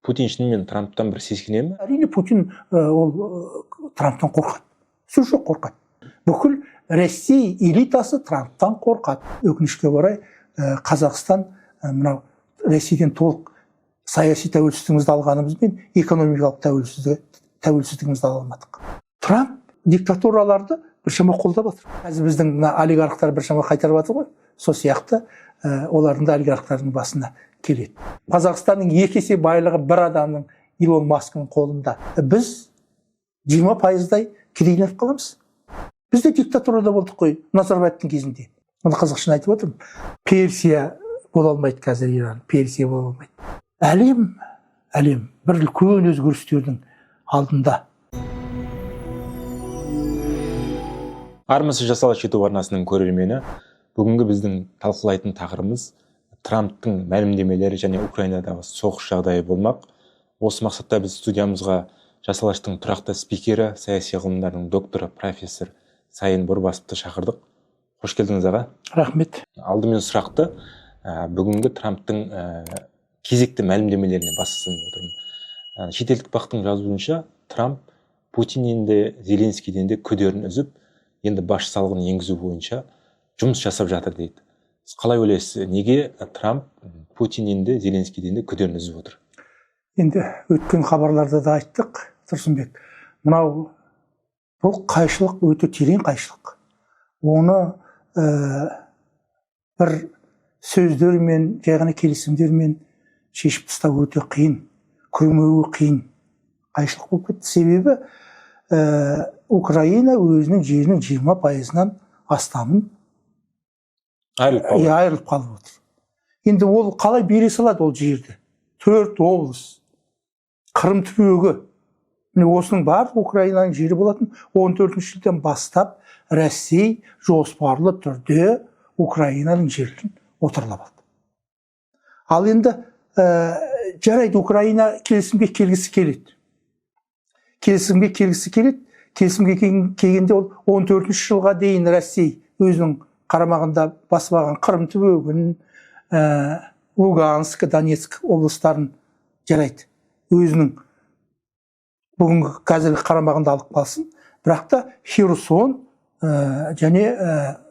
Путин шынымен Трамптан бір сескене ме? Әрине Путин ол Трамптан қорқады. Сөз жоқ, қорқады. Бүкіл Ресей элитасы Трамптан қорқады. Өкінішке орай Қазақстан мынау Ресейден толық саяси тәуелсіздігімізді алғанымызбен экономикалық тәуелсіздігімізді ала алмадық. Трамп диктатураларды біршама қолдап жатыр. Қазір біздің олигархтар біршама қайтарып жатыр ғой. Сол сияқты олардың да олигархтардың басына келеді. Қазақстанның 2 есе байлығы бір адамның, Илон Масктың қолында. Біз 20%-дай кедейленіп қаламыз. Біз де диктатурада болдық қой, Назарбаевтың кезінде. Оны қазақшын айтып отырмын. Персия бола алмайды қазір Иран, Персия бола алмайды. Әлем бір үлкен өзгерістердің алдында. Армысыз жасалыс YouTube арнасының көрермені. Бүгінгі біздің талқылайтын тақырыбымыз Трамптың мәлімдемелері және Украинадағы соғыс жағдайы болмақ. Осы мақсатта біз студиямызға жасалаштың тұрақты спикері, саяси ғылымдардың докторы, профессор Сайын Борбасовты шақырдық. Қош келдіңіз аға. Рахмет. Алдымен сұрақты бүгінгі Трамптың кезекті мәлімдемелеріне бассын отырмын. Шетелдік бақтың жазуынша Трамп Путиннен де Зеленскийден де күдерін үзіп, енді баш салығын енгізу бойынша жұмыс жасап жатыр дейді. Сіз қалай ойлайсыз, неге Трамп Путиннен де Зеленскийден де күдерін үзіп отыр? Енді өткен хабарларда да айттық, Тұрсынбек. Мынау бұл қайшылық өте терең қайшылық. Оны бір сөздермен, жай ғана келісімдермен шешіп тастау өте қиын, күрмеуі қиын қайшылық болып кетті. Себебі Украина өзінің жерінің 20%-нан астамын айырылып қалып отыр. Енді ол қалай бере салады ол жерді? 4 облыс, Қырым түбегі. Осының бар Украинаның жері болатын 14-ші жылдан бастап Ресей жоспарлы түрде Украинаның жерін отарлап алды. Ал енді жарайды, Украина келісімге келгісі келеді. Келісімге келгенде ол 14-ші жылға дейін Ресей өзінің қарамағында басып Қырым түбегін, Луганск, Донецк облыстарын жарайды, өзінің бүгінгі қазіргі қарамағында алып қалсын. Бірақ та Херсон және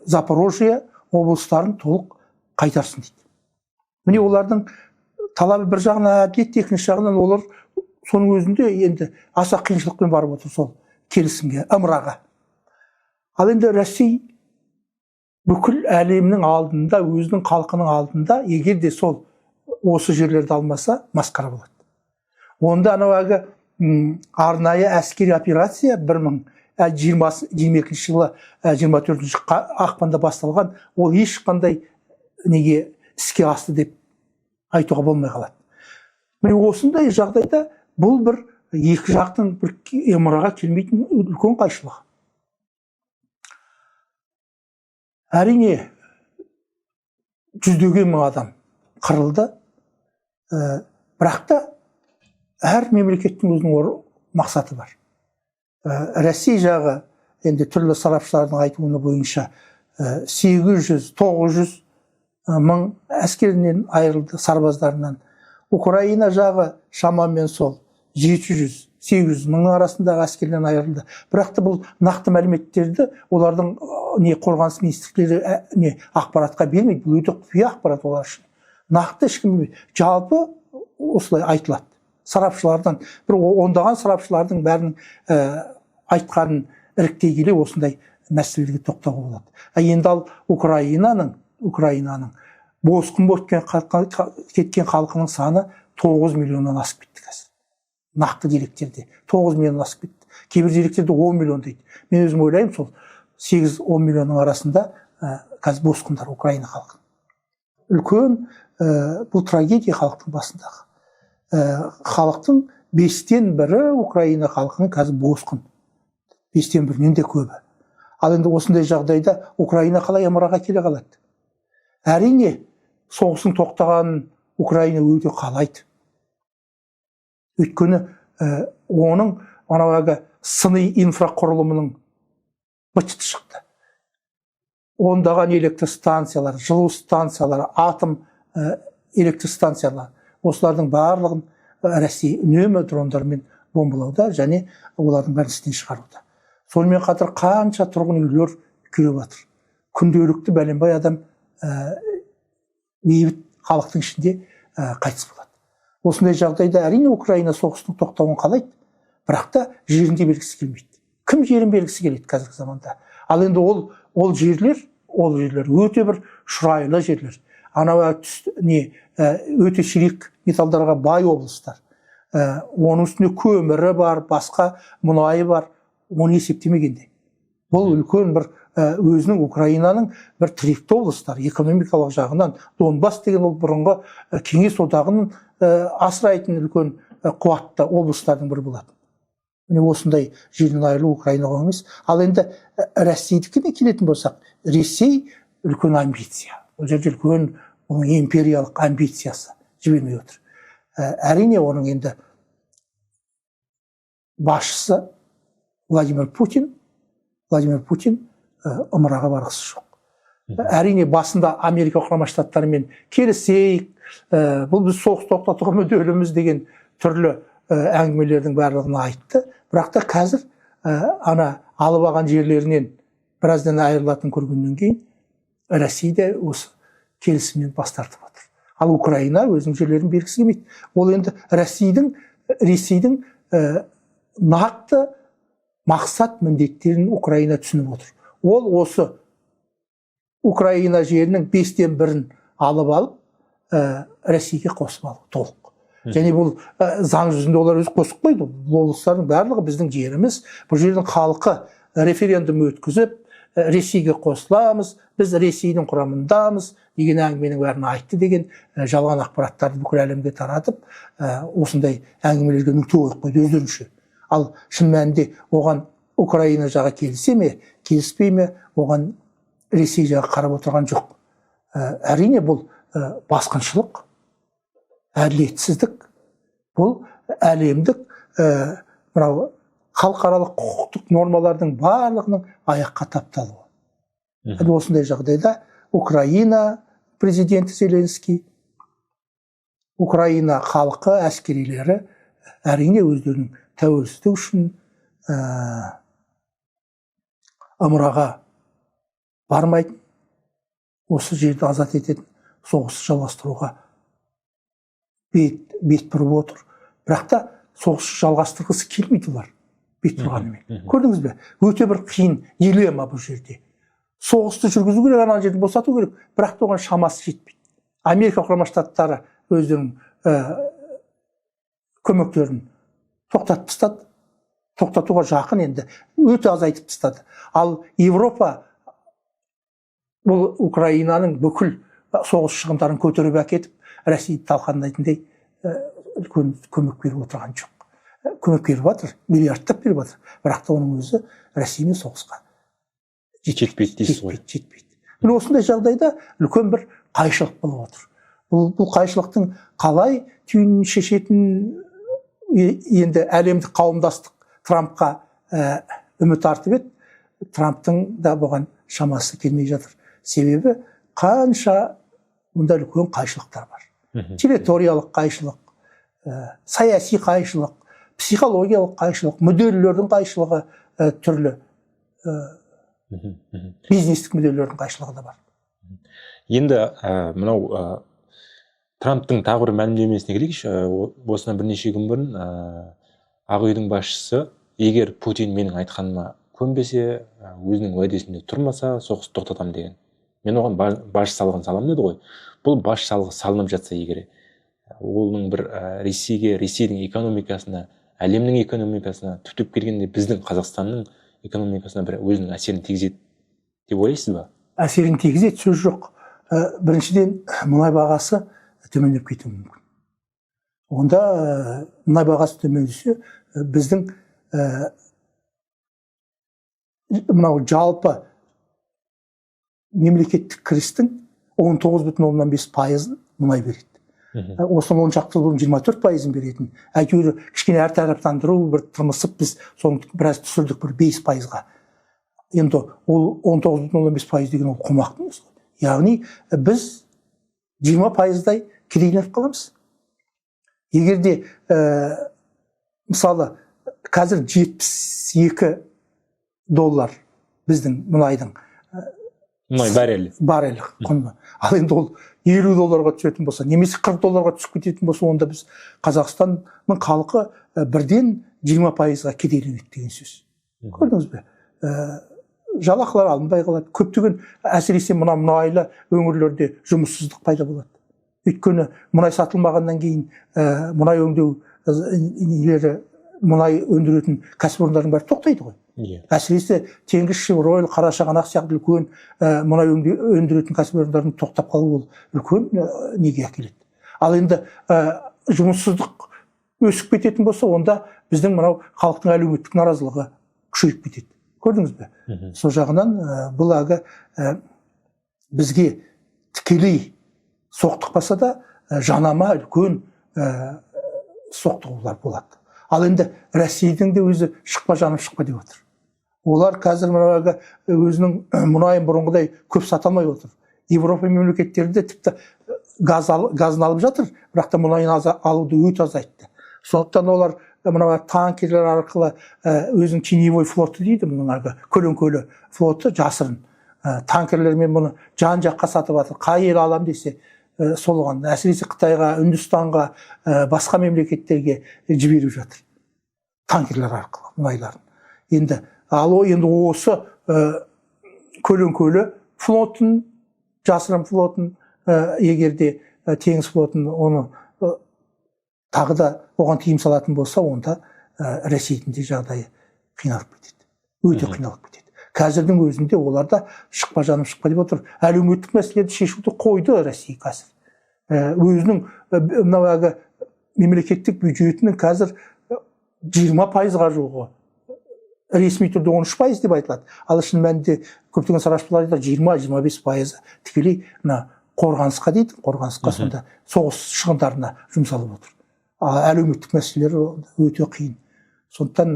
Запорожье облыстарын толық қайтарсын дейді. Міне олардың талабы бір жағынан әділет, екінші жағынан олар соның өзінде енді аса қиыншылықпен барып отыр сол келісімге, ымыраға. Ал енді Ресей бүкіл әлемнің алдында, өзінің халқының алдында, егер де сол осы жерлерді алмаса, масқара болады. Онда анауағы арнайы әскери операция 2022 жылы 24 ақпанда басталған, ол ешқандай неге іске асты деп айтуға болмай қалады. Міне осындай жағдайда бұл бір екі жақтың бір ымыраға келмейтін үлкен қайшылық. Әрине, жүздеген мың адам қырылды, бірақ та әр мемлекеттің өзінің мақсаты бар. Ресей жағы, енді түрлі сарапшылардың айтуына бойынша 800-900 мың әскерінен айырылды, сарбаздарынан. Украина жағы шамамен сол 700-800 мың арасындағы әскерінен айырылды. Бірақ та бұл нақты мәліметтерді олардың қорғаныс министрліктері ақпаратқа бермейді. Бұл өте құпия ақпарат олар үшін. Нақты ешкім жалпы осылай айтылады. Сарапшылардан, бір ондаған сарапшылардың бәрінің айтқанын іріктей келе осындай мәселеге тоқтауға болады. Енді ал Украинаның босқын болып кеткен халқының саны 9 миллионнан асып кетті қазір. Нақты деректерде 9 миллионнан асып кетті. Кейбір деректерде 10 миллион дейді. Мен өзім ойлаймын, сол 8-10 миллионның арасында қазір босқындар Украина халқы. Үлкен бұл трагедия халықтың басындағы. Халықтың 5-тен 1 Украина халқының қазір босқын. 5-тен 1-нен де көбі. Ал енді осындай жағдайда Украина қалай ымыраға келе қалады? Әрине, соғыстың тоқтағанын Украина өте қалайды. Өйткені оның сыни инфрақұрылымының быт-шыты шықты. Ондаған электростанциялар, жылу станциялары, атом электростанциялар, осылардың барлығын Россия үнемі дрондармен бомбалауда және олардың бәрін істен шығаруда. Сонымен қатар қанша тұрғын үйлер күйреп жатыр. Күнделікті бәленбай адам бейбіт халықтың ішінде қайтыс болады. Осындай жағдайда әрине Украина соғыстың тоқтауын қалайды, бірақ та жерінде бергісі келмейді. Кім жерін бергісі келеді қазіргі заманда? Ал енді ол жерлер өте бір шұрайлы жерлер. Анау өте ширек металдарға бай облыстар. Оның үстіне көмірі бар, басқа мұнайы бар, оны есептемегенде. Бұл үлкен бір өзінің Украинаның бір тіректі облыстар, экономикалық жағынан. Донбасс деген ол бұрынғы Кеңес одағының асырайтын үлкен қуатты облыстардың бірі болатын. Міне осындай жерден айырылу Украинаға емес. Ал енді Ресейдікіне келетін болсақ, Ресей үлкен амбиция. Ол жерде үлкен оның империялық амбициясы жібермей отыр. Әрине оның енді басшысы Владимир Путин ымыраға барғысы жоқ. Әрине басында Америка құрама штаттарымен келісейік, бұл біз соғыс тоқтатуға мүдделіміз деген түрлі әңгімелердің барлығын айтты. Бірақ та қазір ана алып алған жерлерінен біраздан айырылатын көргеннен кейін Ресейде осы келісімнен бас тартып отыр. Ал Украина өзінің жерлерін бергісі келмейді. Ол енді Ресейдің нақты мақсат міндеттерін Украина түсініп отыр. Ол осы Украина жерінің 5-тен 1-ін алып алып, Ресейге қосып алу толық. Және бұл заң жүзінде олар өзі қосықпайды. Бұл облыстардың барлығы біздің жеріміз. Бұл жердің халқы референдум өткізіп, Ресейге қосыламыз, біз Ресейдің құрамындамыз деген әңгіменің бәрін айтты деген жалған ақпараттарды бүкіл әлемге таратып, осындай әңгімелерге нүкте қойып қойды өздерінше. Ал шын мәнінде оған Украина жағы келісе ме, келіспей ме, оған Ресей жағы қарап отырған жоқ. Әрине бұл басқыншылық, әділетсіздік, бұл әлемдік халықаралық құқықтық нормалардың барлығының аяққа тапталуы. Осындай жағдайда Украина президенті Зеленский, Украина халқы, әскерилері әрине өздерінің тәуелсіздік үшін ымыраға бармайтын, осы жерді азат ететін соғысты жалғастыруға бет бұрып отыр. Бірақ та соғысты жалғастырғысы келмейді олар бет бұрғанымен. Көрдіңіз бе? Өте бір қиын дилемма бұл жерде. Соғысты жүргізу керек, ана жерді босату керек, бірақ та оған шамасы жетпейді. Америка құрама штаттары өздерінің көмектерін тоқтатып тастады. Тоқтатуға жақын енді өте азайтып тастады. Ал Европа бұл Украинаның бүкіл соғыс шығындарын көтеріп әкетіп, Ресейді талқандайтындай көмек беріп отырған жоқ. Көмек беріп жатыр, миллиардтап беріп жатыр. Бірақ та оның өзі Ресеймен соғысқа жетпейді дейсіз ғой. Міне осындай жағдайда үлкен бір қайшылық болып отыр. Бұл қайшылықтың қалай түйінін шешетін енді әлемдік қауымдастық Трампқа үміт артып еді. Трамптың да бұған шамасы келмей жатыр. Себебі қанша мұнда үлкен қайшылықтар бар. Территориялық қайшылық, саяси қайшылық, психологиялық қайшылық, мүдделердің қайшылығы түрлі, бизнестік мүдделердің қайшылығы да бар. Енді мынау Трамптың тағы бір мәлімдемесіне келейікші. Осынан бірнеше күн бұрын Ақ үйдің басшысы, егер Путин менің айтқаныма көнбесе, өзінің уәдесінде тұрмаса, соғысты тоқтатамын деген. Мен оған баж салығын саламын деді ғой. Бұл баж салығы салынып жатса егер, оның бір Ресейдің экономикасына, әлемнің экономикасына, түптеп келгенде біздің Қазақстанның экономикасына бір өзінің әсерін тигізеді деп ойлайсыз ба? Әсерін тигізеді, сөз жоқ. Біріншіден, мұнай бағасы төмендеп кетуі мүмкін. Онда мұнай бағасы төмендесе, біздің мынау жалпы мемлекеттік кірістің 19,5% мұнай береді. Осы 10 шақты жылдың 24% беретін. Әйтеуір кішкене әртараптандыру бір тырмысып біз соны біраз түсірдік бір 5%-ға. Енді ол 19,5% деген ол қомақты емес. Яғни біз 20%-дай кедейленіп қаламыз. егер де мысалы қазір $72 біздің мұнайдың мұнай баррель құны. Ал енді ол $50 түсетін болса, немесе $40 түсіп кететін болса, онда біз Қазақстанның халқы бірден 20%-ға кедейленеді деген сөз. Көрдіңіз бе? Жалақылар алынбай қалады. Көптеген әсіресе мұнайлы өңірлерде жұмыссыздық пайда болады. Өйткені мұнай сатылмағаннан кейін мұнай өңдеу мұнай өндіретін кәсіпорындардың бәрі тоқтайды ғой. Әсіресе Теңізшевройл, Қарашығанақ сияқты үлкен мұнай өндіретін кәсіпорындардың тоқтап қалуы ол үлкен неге әкеледі. Ал енді жұмыссыздық өсіп кететін болса, онда біздің мынау халықтың әлеуметтік наразылығы күшейіп кетеді. Көрдіңіз бе? Сол жағынан бұл бізге тікелей соқтықпаса да жанама үлкен соқтығулар болады. Ал енді Ресейдің де өзі шықпа жаным шықпа деп отыр. Олар қазір өзінің мұнайын бұрынғыдай көп сата алмай отыр. Европа мемлекеттерінде тіпті газын алып жатыр, бірақ та мұнайын алуды өте азайтты. Сондықтан олар танкерлер арқылы өзінің теневой флоты дейді, көлеңкелі флоты жасырын. Танкерлермен мұны жан жаққа сатып жатыр. Қай ел алам десе солған. Әсіресе Қытайға, Үндістанға, басқа мемлекеттерге жіберіп жатыр. Танкерлер арқылы мұнайларын. Енді осы көлеңкелі флотын, жасырын флотын, егерде теңіз флотын оны тағы да оған тыйым салатын болса, онда Ресейдің де жағдайы қиналып кетеді. Өте қиналып кетеді. Қазірдің өзінде оларда шықпа жаным шықпа деп отыр. Әлеуметтік мәселелерді шешуді қойды Ресей қазір. Өзінің мемлекеттік бюджетінің қазір 20%-ға жуығы. Ресми түрде 13% деп айтылады. Ал шын мәнінде көптеген сарапшылар 20-25% тікелей қорғанысқа дейді, қорғанысқа сонда соғыс шығындарына жұмсалып отыр. Әлеуметтік мәселелер өте қиын. Сондықтан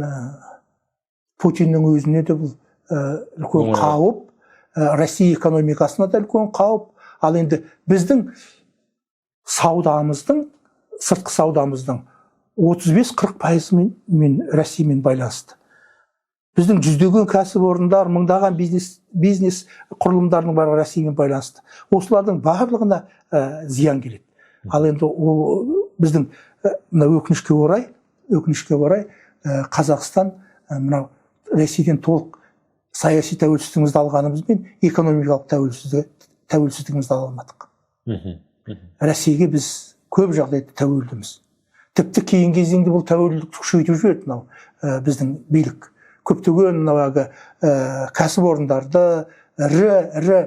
Путиннің өзіне де бұл үлкен қауіп, Россия экономикасына да үлкен қауіп. Ал енді біздің саудамыздың, сыртқы саудамыздың 35-40% мен Россиямен байланысты. Біздің жүздеген кәсіпорындар, мыңдаған бизнес құрылымдарының барлығы Россиямен байланысты. Осылардың барлығына зиян келеді. Ал енді біздің өкінішке орай Қазақстан мынау Ресейден толық саяси тәуелсіздігімізді алғанымызбен экономикалық тәуелсіздігімізді ала алмадық. Ресейге біз көп жағдайда тәуелдіміз. Тіпті кейін кезеңде бұл тәуелділікті күшейтіп жіберді біздің билік. Көптеген кәсіпорындарды, ірі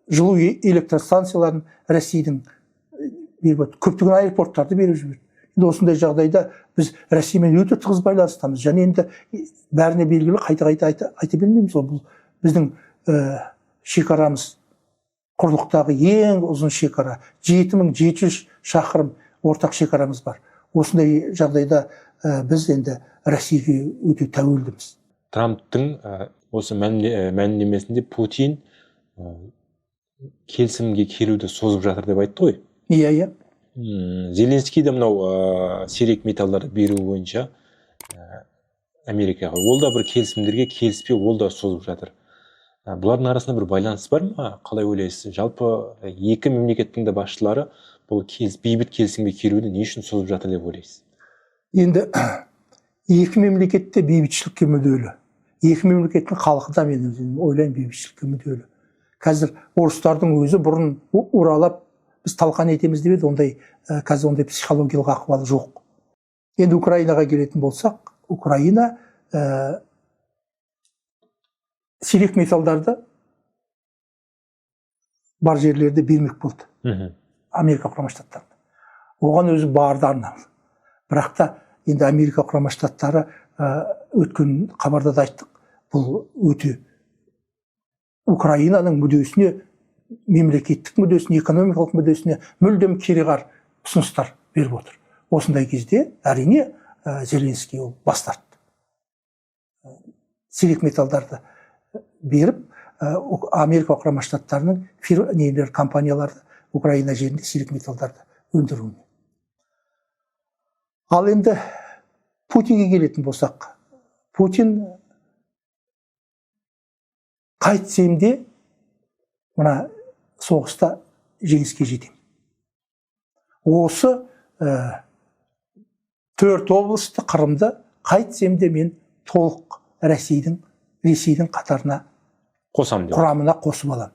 жылу электростанцияларын Ресейдің көптеген аэропорттарды беріп жіберді. Осындай жағдайда біз Ресеймен өте тығыз байланыстамыз. Және енді бәріне белгілі қайта айта бермейміз. Бұл біздің шекарамыз, құрлықтағы ең ұзын шекара, 7700 шақырым ортақ шекарамыз бар. Осындай жағдайда біз енді Ресейге өте тәуелдіміз. Трамптың осы мәлімдемесінде Путин келісімге келуді созып жатыр деп айтты ғой. Иә. Зеленский де мынау сирек металлдарды беру бойынша Америкаға. Ол да бір келісімдерге келіспей, ол да созып жатыр. Бұлардың арасында бір байланыс бар ма? Қалай ойлайсыз? Жалпы екі мемлекеттің де басшылары бұл бейбіт келісімге келуді не үшін созып жатыр деп ойлайсыз? Енді екі мемлекетте бейбітшілікке мүдделі. Екі мемлекеттің халқы да мен ойлаймын бейбітшілікке мүдделі. Қазір орыстардың өзі бұрын уралап біз талқан етеміз деп еді, қазір ондай психологиялық ахуалы жоқ. Енді Украинаға келетін болсақ, Украина сирек металдарды бар жерлерде бермек болды. Америка құрама штаттарына. Оған өзі барды арнап. Бірақ та енді Америка құрама штаттары өткен хабарда да айттық, бұл өте Украинаның мүддесіне, мемлекеттік мүддесіне, экономикалық мүддесіне мүлдем кереғар ұсыныстар беріп отыр. Осындай кезде әрине Зеленский ол бас тартты. Сирек металдарды беріп, Америка құрама штаттарының компанияларды Украина жерінде сирек металдарды өндіруіне. Ал енді Путинге келетін болсақ, Путин қайтсем де мына соғыста жеңіске жетем. Осы 4 облысты, Қырымды қайтсем де мен толық Ресейдің қатарына қосам деп. құрамына қосып алам.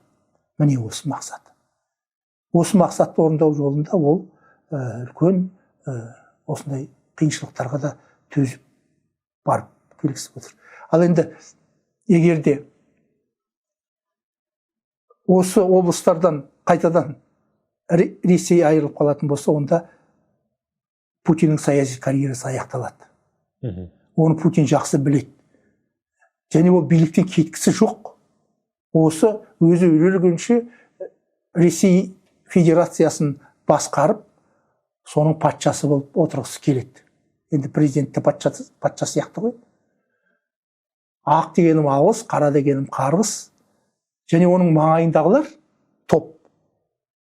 Міне осы мақсат. Осы мақсатты орындау жолында ол үлкен осындай қиыншылықтарға да төзіп барып келгісі отыр. Ал енді егерде осы облыстардан қайтадан Ресей айырылып қалатын болса, онда Путиннің саяси карьерасы аяқталады. Оны Путин жақсы біледі. Және ол биліктен кеткісі жоқ. Осы өзі өлгенше Ресей Федерациясын басқарып, соның патшасы болып отырғысы келеді. Енді президентті патша сияқты ғой. Ақ дегенім ауыз, қара дегенім қарғыс. Және оның маңайындағылар топ.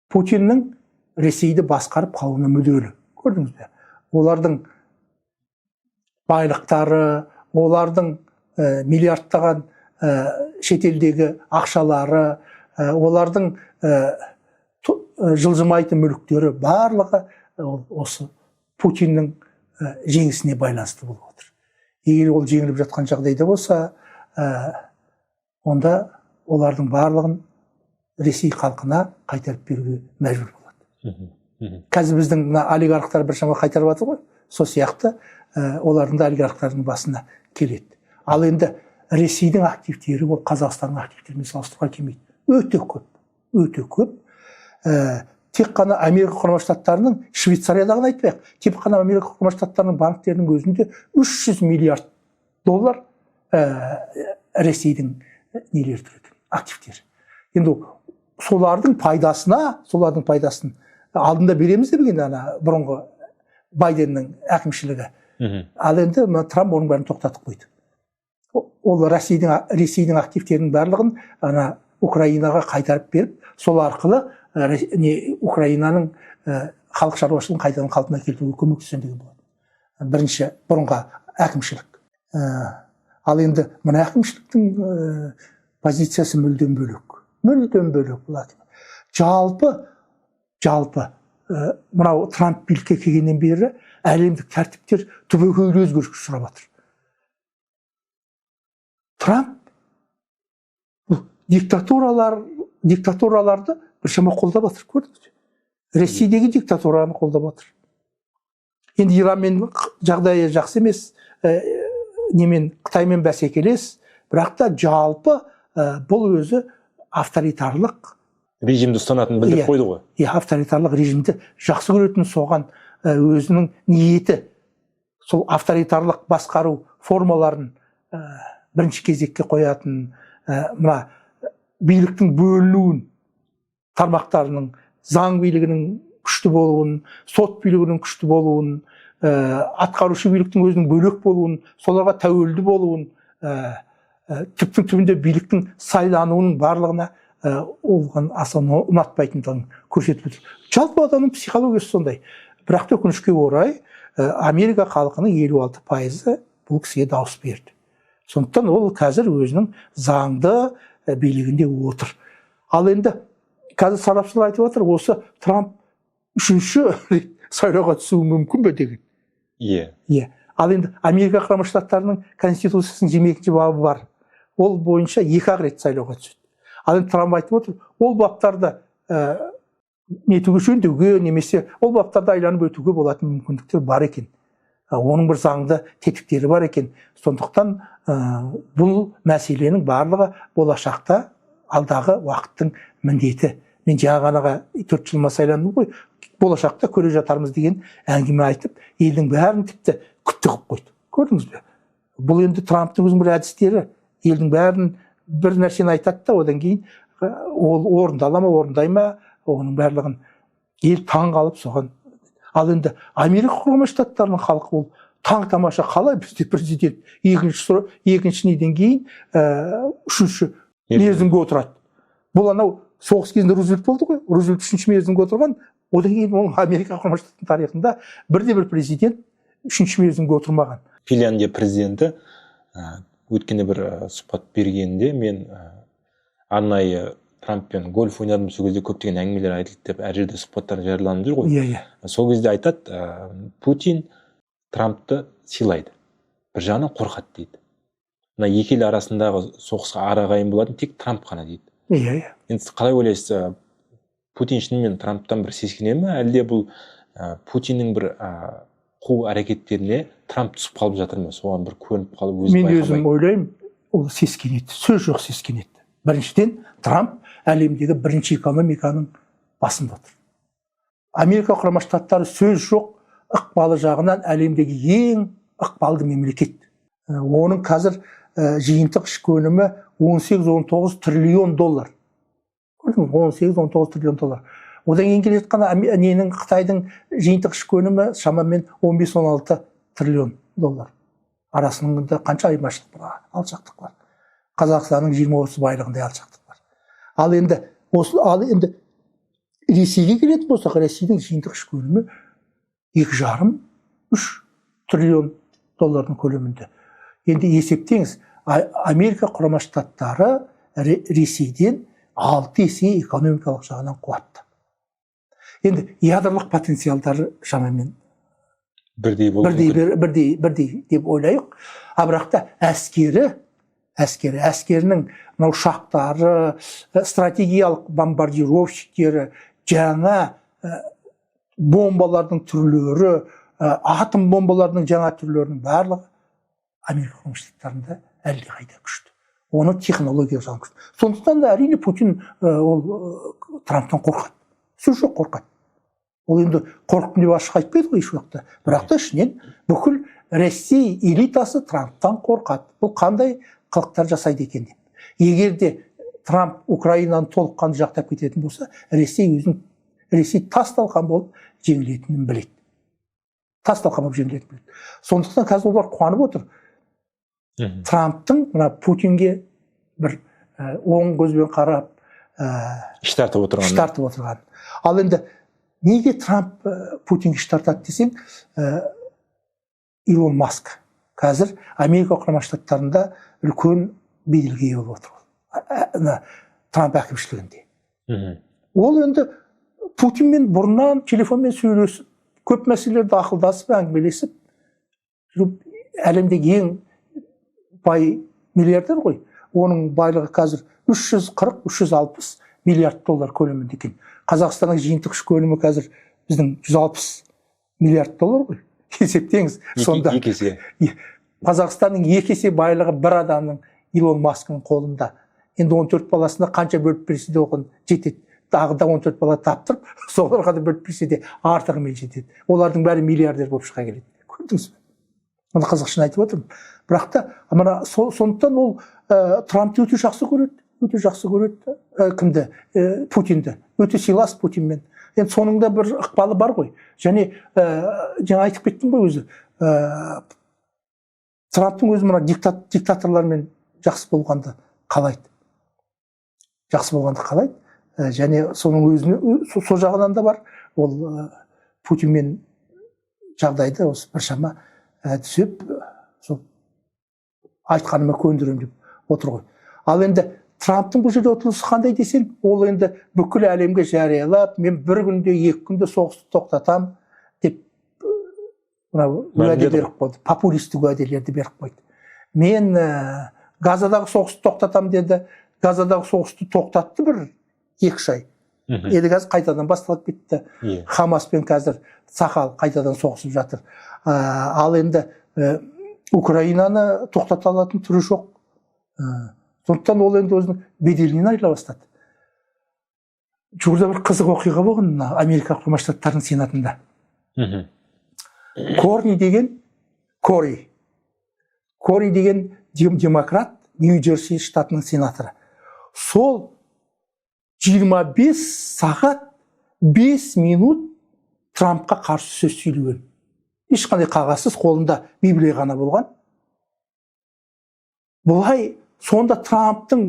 Путиннің Ресейді басқарып қалуына мүдделі. Көрдіңіз бе? Олардың байлықтары, олардың миллиардтаған шетелдегі ақшалары, олардың жылжымайтын мүліктері барлығы осы Путиннің жеңісіне байланысты болып отыр. Егер ол жеңіліп жатқан жағдайда болса, онда олардың барлығын Ресей халқына қайтарып беруге мәжбүр болады. Қазір біздің олигархтар біршама қайтарып жатыр ғой, сол сияқты олардың да олигархтардың басына келеді. Ал енді Ресейдің активтері ол Қазақстанның активтерімен салыстыруға келмейді. Өте көп, өте көп. Тек қана Америка Құрама Штаттарының, Швейцариядағын айтпайық, тек қана Америка Құрама Штаттарының банктерінің өзінде $300 миллиард Ресейдің нелер тұрады, активтері. Енді солардың пайдасын алдында береміз деп деген бұрынғы Байденнің әкімшілігі. Ал енді Трамп оның бәрін тоқтатып қойды. Ол Ресейдің активтерінің барлығын Украинаға қайтарып беріп, сол арқылы Украинаның халық шаруашылығын қайтадан қалпына келтіруге көмектескен деген болады. Бірінші бұрынғы әкімшілік. Ал енді мына әкімшіліктің позициясы мүлдем бөлек. Мүлдем бөлек болады. Жалпы мынау Трамп билікке келгеннен бері әлемдік тәртіптер түбегейлі өзгеріске ұшырап жатыр. Трамп диктатураларды біршама қолдап жатыр, көрдіңіз бе? Ресейдегі диктатураны қолдап жатыр. Енді Иранмен жағдайы жақсы емес, немен Қытаймен бәсекелес, бірақ та жалпы бұл өзі авторитарлық режимді ұстанатын білдіріп қойды ғой. Авторитарлық режимді жақсы көретін, соған өзінің ниеті, сол авторитарлық басқару формаларын бірінші кезекке қоятын, мына биліктің бөлінуін, тармақтарының, заң билігінің күшті болуын, сот билігінің күшті болуын, атқарушы биліктің өзінің бөлек болуын, соларға тәуелді болуын, түптің түбінде биліктің сайлануының барлығына оған аса ұнатпайтындығын көрсетіп отыр. Жалпы адамның психологиясы сондай. Бірақ та өкінішке орай Америка халқының 56% бұл кісіге дауыс берді. Сондықтан ол қазір өзінің заңды билігінде отыр. Ал енді қазір сарапшылар айтып отыр, осы Трамп 3-ші сайлауға түсуі мүмкін бе деген. Ал енді Америка Құрама Штаттарының Конституциясының 22-ші бабы бар. Ол бойынша 2 рет сайлауға түседі. Ал енді Трамп айтып отыр, ол баптарды жөндеуге, немесе ол баптарды айланып өтуге болатын мүмкіндіктер бар екен. Оның бір заңды тетіктері бар екен. Сондықтан бұл мәселенің барлығы болашақта алдағы уақыттың міндеті. Мен жаңа ғана 4 жылма сайландым ғой, болашақта көре жатармыз деген әңгіме айтып, елдің бәрін тіпті күтті қып қойды. Көрдіңіз бе? Бұл енді Трамптың өзінің бір әдістері, елдің бәрін бір нәрсені айтады да, одан кейін ол орындала ма, орындай ма, оның барлығын ел таң қалып соған. Ал енді Америка Құрама Штаттарының халқы ол таң тамаша, қалай бізде президент екінші неден кейін 3-ші мерзімге отырады. Бұл анау соғыс кезінде Рузвельт болды ғой, Рузвельт 3-ші мерзімге отырған, одан кейін ол Америка Құрама Штаттарының тарихында бірде-бір президент үшінші мерзімге отырмаған. Финляндия президенті өткенде бір сұхбат бергенде мен арнайы Трамппен гольф ойнадым, сол кезде көптеген әңгімелер айтылды деп әр жерде сұхбаттар жарияланып жүр ғой. Иә. Сол кезде айтады, Путин Трампты сыйлайды, бір жағынан қорқады дейді. Мына екі ел арасындағы соғысқа арағайын болатын тек Трамп қана дейді. Иә. Енді қалай ойлайсыз, Путин шынымен Трамптан бір сескене ме, әлде бұл Путиннің бір қу әрекеттеріне Трамп түсіп қалып жатыр ма, соған бір көрініп қалып өзі Мен байқамай? өзім ойлаймын, ол сескенеді, сөз жоқ сескенеді. Біріншіден, Трамп әлемдегі бірінші экономиканың басында отыр. Америка құрама штаттары сөз жоқ ықпалы жағынан әлемдегі ең ықпалды мемлекет. Оның қазір жиынтық ішкі өнімі 18-19 триллион доллар. 18-19 триллион доллар. Одан кейін келе жатқан Қытайдың жиынтық ішкі өнімі шамамен 15-16 триллион доллар. Арасында қанша айырмашылық бар, алшақтық бар. Қазақстанның 20-30 байлығындай алшақтық бар. Ал енді Ресейге келетін болсақ, Ресейдің жиынтық ішкі өнімі 2,5-3 триллион доллардың көлемінде. Енді есептеңіз, Америка құрама штаттары Ресейден 6 есе экономикалық жағынан қуатты. Енді ядролық потенциалдары шамамен бірдей деп ойлайық. Бірақ та әскерінің ұшақтары, стратегиялық бомбардировщиктері, жаңа бомбалардың түрлері, атом бомбаларының жаңа түрлерінің барлығы Америка құрама штаттарында әлдеқайда күшті. Оны технология жағынан күшті. Сондықтан да әрине Путин ол Трамптан қорқады. Сөз жоқ қорқады. Ол енді қорықтым деп ашық айтпайды ғой еш уақытта. Бірақ та ішінен бүкіл Ресей элитасы Трамптан қорқады. Бұл қандай қылықтар жасайды екен деп. Егер де Трамп Украинаны толыққанды жақтап кететін болса, Ресей тас-талқан болып жеңілетінін біледі. Тас-талқан болып жеңілетінін біледі. Сондықтан қазір олар қуанып отыр. Трамптың Путинге бір оң көзбен қарап іш тартып отырған. Ал енді неге Трамп Путинге іш тартады десең, Илон Маск қазір Америка құрама штаттарында үлкен беделге ие болып отыр. Трамп әкімшілігінде. Ол енді Путинмен бұрыннан телефонмен сөйлесіп, көп мәселелерді ақылдасып, әңгімелесіп, әлемдегі ең бай миллиардер ғой. Оның байлығы қазір 340-360 миллиард доллар көлемінде екен. Қазақстанның жиынтық ішкі өнімі қазір біздің 160 миллиард доллар ғой. Есептеңіз. Сонда Қазақстанның 2 есе байлығы бір адамның Илон Масктың қолында. Енді 14 баласына қанша бөліп берсе де оған жетеді. Тағы да 14 бала таптырып, соларға да бөліп берсе де артығымен жетеді. Олардың бәрі миллиардер болып шыға келеді. Көрдіңіз бе? Оны қазақшын айтып отырмын. Бірақ та сондықтан ол Трампты өте жақсы көреді. Кімді? Путинді. Өте сыйлас Путинмен. Енді соның да бір ықпалы бар ғой. Және жаңа айтып кеттім ғой өзі. Трамптың өзі диктаторлармен жақсы болғанды қалайды. Және соның өзіне сол жағынан да бар. Ол Путинмен жағдайды осы біршама түсіп, сол айтқаныма көндірем деп отыр ғой. Ал енді Трамптың бұл жерде отырысы қандай десең, ол енді бүкіл әлемге жариялап, мен бір күнде, 2 күнде соғысты тоқтатам деп уәде беріп қойды. Популистік уәделерді беріп қойды. Мен Газадағы соғысты тоқтатам деді. Газадағы соғысты тоқтатты бір 2 ай. Енді қазір қайтадан басталып кетті. Хамаспен қазір сақал қайтадан соғысып жатыр. Ал енді Украинаны тоқтата алатын түрі жоқ. Сондықтан ол енді өзінің беделінен айырыла бастады. Жуырда бір қызық оқиға болған Америка құрама штаттарының сенатында. Кори деген демократ, Нью-Джерси штатының сенаторы. Сол 25 сағат 5 минут Трампқа қарсы сөз сөйлеген. Ешқандай қағазсыз, қолында Библия ғана болған. Бұлай сонда Трамптың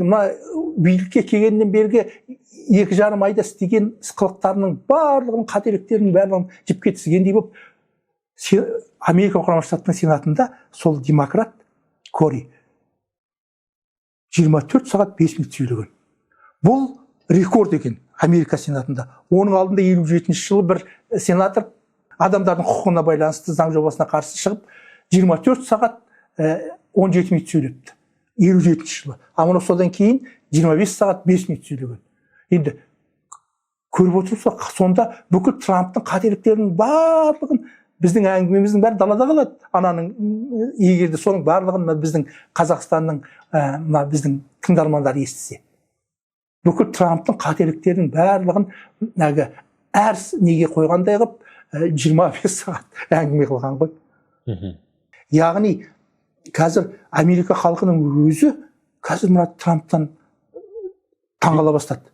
билікке келгеннен бергі 2,5 айда істеген қылықтарының барлығын, қателіктерінің барлығын жіпке тізгендей болып, Америка құрама штаттарының сенатында сол демократ Кори 24 сағат 5 минут сөйлеген. Бұл рекорд екен Америка сенатында. Оның алдында 57 жылы бір сенатор адамдардың құқығына байланысты заң жобасына қарсы шығып 24 сағат 17 минут сөйлепті. 57 жылы. Амына содан кейін 25 сағат 5 минут сөйлеген. Енді көріп отырсақ, сонда бүкіл Трамптың қателіктерінің барлығын біздің әңгімеміздің бәрі далада қалады. Ананың егерде соның барлығын біздің Қазақстанның біздің тыңдармандары естісе. Бүкіл Трамптың қателіктерінің барлығын әр неге қойғандай қылып 25 сағат әңгіме қылған ғой. Яғни қазір Америка халқының өзі қазір мына Трамптан таңғала бастады.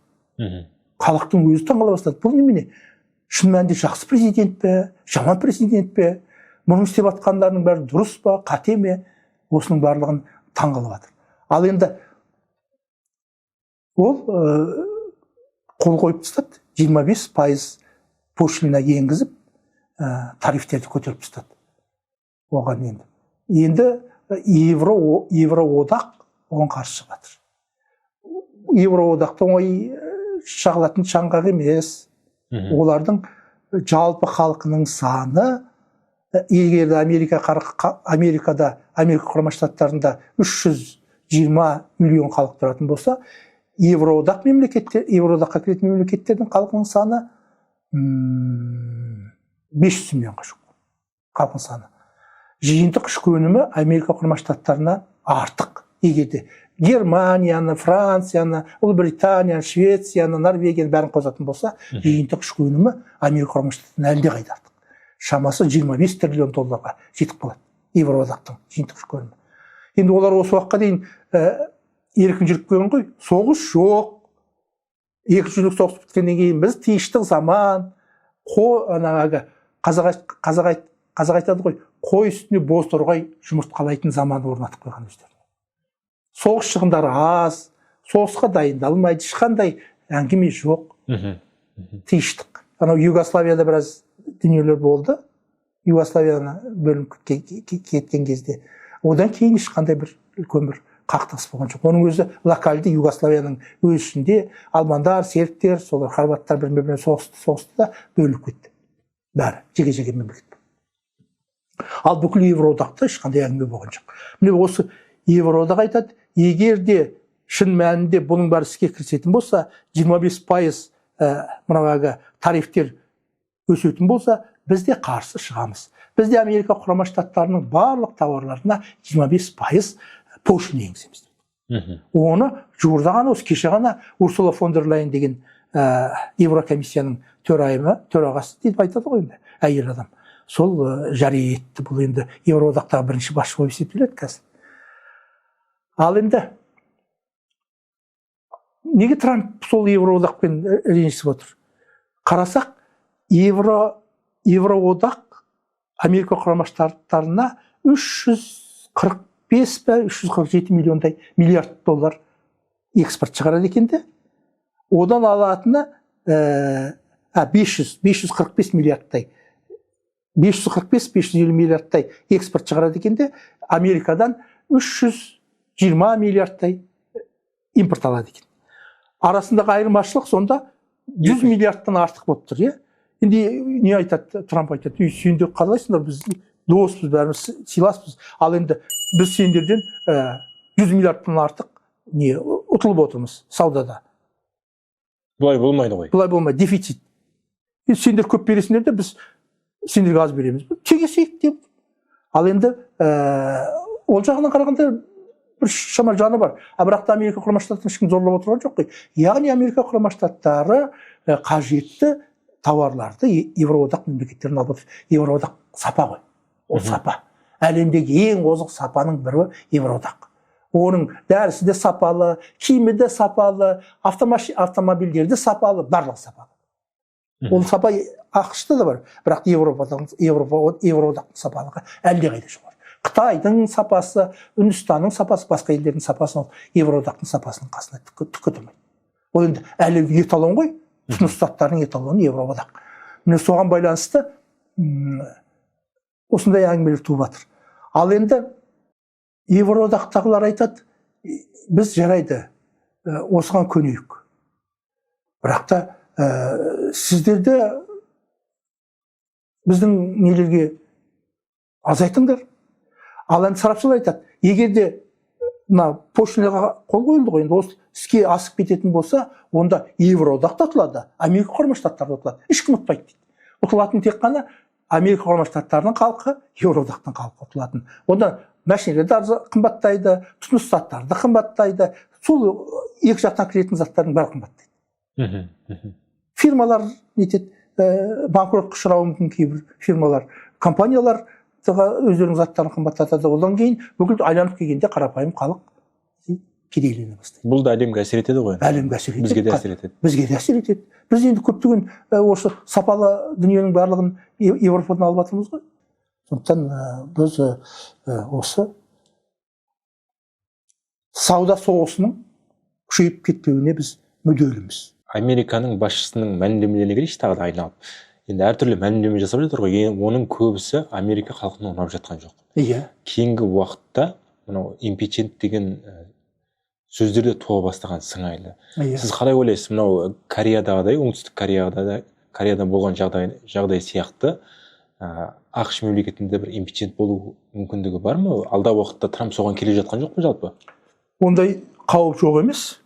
Халықтың өзі таңғала бастады. Бұл немене? Шын мәнінде жақсы президент пе, жаман президент пе? Мұның істеп жатқандарының бәрі дұрыс па, қате ме? Осының барлығын таңғалып жатыр. Ал енді ол қол қойып тастады. 25% пошлина енгізіп, тарифтерді көтеріп тастады. Оған енді Евроодақ оған қарсы шығып жатыр. Евроодақтың оңай шағылатын шаңғақ емес. Олардың жалпы халқының саны, егер Америка құрама штаттарында 320 миллион халық тұратын болса, Евроодаққа кіретін мемлекеттердің халқының саны 500 миллионға жуық. Халқының саны. Жиынтық ішкі өнімі Америка құрама штаттарына артық. Егерде Германияны, Францияны, Ұлыбританияны, Швецияны, Норвегияны бәрін қосатын болса, жиынтық ішкі өнімі Америка құрама штаттарына әлде қайда артық. Шамасы 25 триллион долларға жетіп қалады. Евроодақтың жиынтық ішкі өнімі. Енді олар осы уақытқа дейін еркін жүріп келген ғой. Соғыс жоқ. Екінші дүниежүзілік соғыс біткеннен кейін біз тыныштық заман, қазақ айтады ғой, қой үстіне боз торғай жұмыртқалайтын заман орнатып қойған өздеріне. Соғыс шығындары аз, соғысқа дайындалмайды, ешқандай әңгіме жоқ. Тыныштық. Анау Югославияда біраз дүниелер болды. Югославияны бөлініп кеткен кезде. Одан кейін ешқандай бір үлкен бір қақтығыс болған жоқ. Оның өзі локальды Югославияның өз ішінде албандар, сербтер, солар хорваттар бірімен соғысты да бөлініп кетті. Бәрі жеке-жеке мемлекет. Ал бүкіл Евроодақта ешқандай әңгіме болған жоқ. Міне осы Евроодақ айтады, егер де шын мәнінде бұның бәрі іске кірісетін болса, 25% мынау тарифтер өсетін болса, біз де қарсы шығамыз. Біз де Америка құрама штаттарының барлық тауарларына 25% пошлина енгіземіз. Оны жуырда ғана, осы кеше ғана Урсула фон дер Лейн деген Еврокомиссияның төрағасы деп айтады ғой енді, әйел адам. Сол жария етті. Бұл енді Евроодақтағы бірінші басшы болып есептеледі қазір. Ал енді неге Трамп сол Евроодақпен ренжісіп отыр? Қарасақ, Евроодақ Америка құрама штаттарына 347 миллиондай миллиард доллар экспорт шығарады екенде. Одан алатыны 545 миллиардтай 545-550 миллиардтай экспорт шығарады екенде, Америкадан 320 миллиардтай импорт алады екен. Арасындағы айырмашылық сонда 100 миллиардтан артық болып тұр, е? Енді не айтады, Трамп айтады, сендер қалайсыңдар, біз доспыз, бәріміз сыйласпыз. Ал енді біз сендерден 100 миллиардтан артық ұтылып отырмыз саудада. Бұлай болмайды ғой. Бұлай болмайды, дефицит. Сендер көп бересіңдер де, біз сендерге аз береміз. Тегесейік деп. Ал енді ол жағынан қарағанда бір шама жаны бар. Бірақ та Америка құрама штаттарын ешкім зорлап отырған жоқ қой. Яғни Америка құрама штаттары қажетті тауарларды Евроодақ мемлекеттерін алып отыр. Евроодақ сапа ғой. Ол сапа. Әлемдегі ең озық сапаның бірі Евроодақ. Оның дәрісі де сапалы, киімі де сапалы, автомобильдері де сапалы, барлығы сапалы. Ол сапа ақшта да бар, бірақ Евроодақтың сапалығы әлде қайда жоғары. Қытайдың сапасы, Үндістанның сапасы, басқа елдердің сапасын Евроодақтың сапасының қасына түк тұрмайды. Ол енді әлемдік эталон ғой, тұтыну заттарының эталоны Евроодақ. Міне соған байланысты осындай әңгімелер туып жатыр. Ал енді Евроодақтағылар айтады, біз жарайды, осыған көнейік. Бірақ та сіздерді біздің нелерге азайтыңдар. Ал енді сарапшылар айтады, егер де мына пошлинаға қол қойылды ғой, енді осы іске асып кететін болса, онда Евроодақ та ұтылады, Америка Құрама Штаттары да ұтылады. Ешкім ұтпайды дейді. Ұтылатын тек қана Америка Құрама Штаттарының халқы, Евроодақтың халқы ұтылатын. Онда машиналар да қымбаттайды, тұтыныс заттары да қымбаттайды. Сол екі жақтан кіретін заттардың бәрі қымбаттайды. Фирмалар нетеді, банкротқа ұшырауы мүмкін кейбір фирмалар, компаниялар өздерінің заттарын қымбаттатады. Одан кейін бүкіл айланып келгенде қарапайым халық кедейлене бастайды. Бұл да әлемге әсер етеді ғой. Әлемге әсер етеді. Бізге де әсер етеді. Бізге де әсер етеді. Біз енді көптеген осы сапалы дүниенің барлығын Европадан алып жатырмыз ғой. Сондықтан біз осы сауда соғысының күшейіп кетпеуіне біз мүдделіміз. Американың басшысының мәлімдемелеріне келейікші тағы да айналып. Енді әртүрлі мәлімдеме жасап жатыр ғой. Оның көбісі Америка халқына ұнап жатқан жоқ. Иә. Кейінгі уақытта мынау импичмент деген сөздерде туа бастаған сыңайлы. Сіз қалай ойлайсыз, мынау Кореядағыдай, оңтүстік Кореяда болған жағдай сияқты ақш мемлекетінде бір импичмент болу мүмкіндігі бар ма? Алдағы уақытта Трамп соған келе жатқан жоқ па жалпы? Ондай қауіп жоқ емес.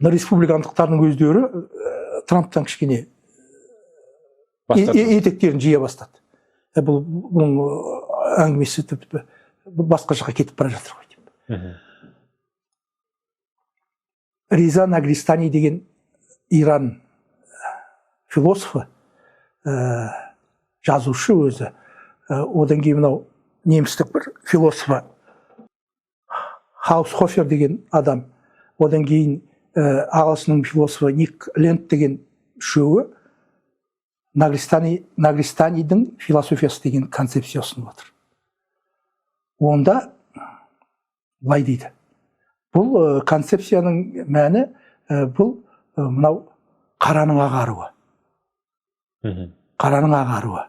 Республикандықтардың өздері Трамптан кішкене етектерін жия бастады. Бұның әңгімесі басқа жаққа кетіп бара жатыр ғой деп. Риза Нагристани деген Иран философы, жазушы өзі. Одан кейін мынау немістік бір философы Хаусхофер деген адам. Одан кейін ағылшынның философы Ник Лент деген үшеуі Нагристанидің философиясы деген концепция ұсынып отыр. Онда былай дейді. Бұл концепцияның мәні бұл мынау қараның ағаруы. Қараның ағаруы.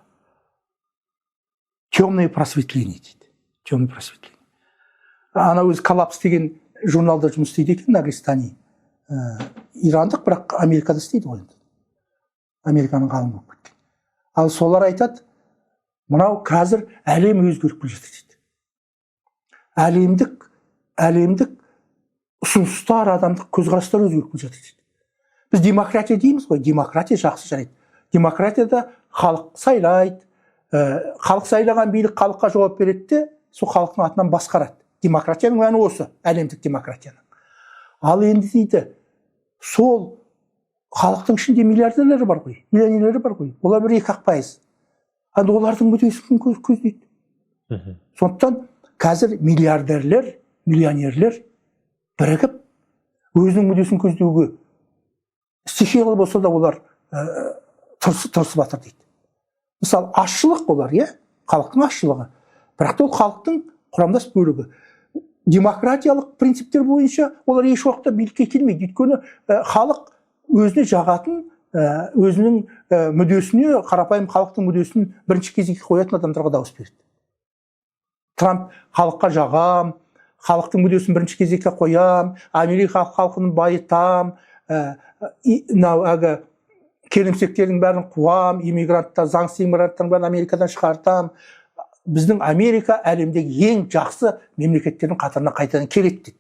Темное просветление дейді. Темное просветление. Ана өзі коллапс деген журналда жұмыс істейді екен, Нагристани. Ирандық, бірақ Америкада істейді ғой. Американың ғалымы болып кеткен. Ал солар айтады, мынау қазір әлем өзгеріп келе жатыр дейді. Әлемдік ұсыныстар, адамдық көзқарастар өзгеріп келе жатыр дейді. Біз демократия дейміз ғой, демократия жақсы жарайды. Демократияда халық сайлайды, халық сайлаған билік халыққа жауап береді де, сол халықтың атынан басқарады. Демократияның мәні осы, әлемдік демократияның. Ал енді дейді, сол халықтың ішінде миллиардерлері бар ғой, миллионерлері бар ғой, олар 1-2%. Анда олардың мүддесін көздейді. Сондықтан қазір миллиардерлер, миллионерлер бірігіп өзінің мүддесін көздеуге стихиялы болса да олар тырысып жатыр дейді. Мысалы, азшылық олар, халықтың азшылығы. Бірақ та ол халықтың құрамдас бөлігі. Демократиялық принциптер бойынша олар еш уақытта билікке келмейді. Өйткені халық өзіне жағатын, өзінің мүддесіне, қарапайым халықтың мүддесін бірінші кезекке қоятын адамдарға дауыс береді. Трамп халыққа жағам, халықтың мүддесін бірінші кезекке қоям, Америка халқын байытам, келімсектердің бәрін қуам, заңсыз иммигранттардың бәрін Америкадан шығартам. Біздің Америка әлемдегі ең жақсы мемлекеттердің қатарына қайтадан келеді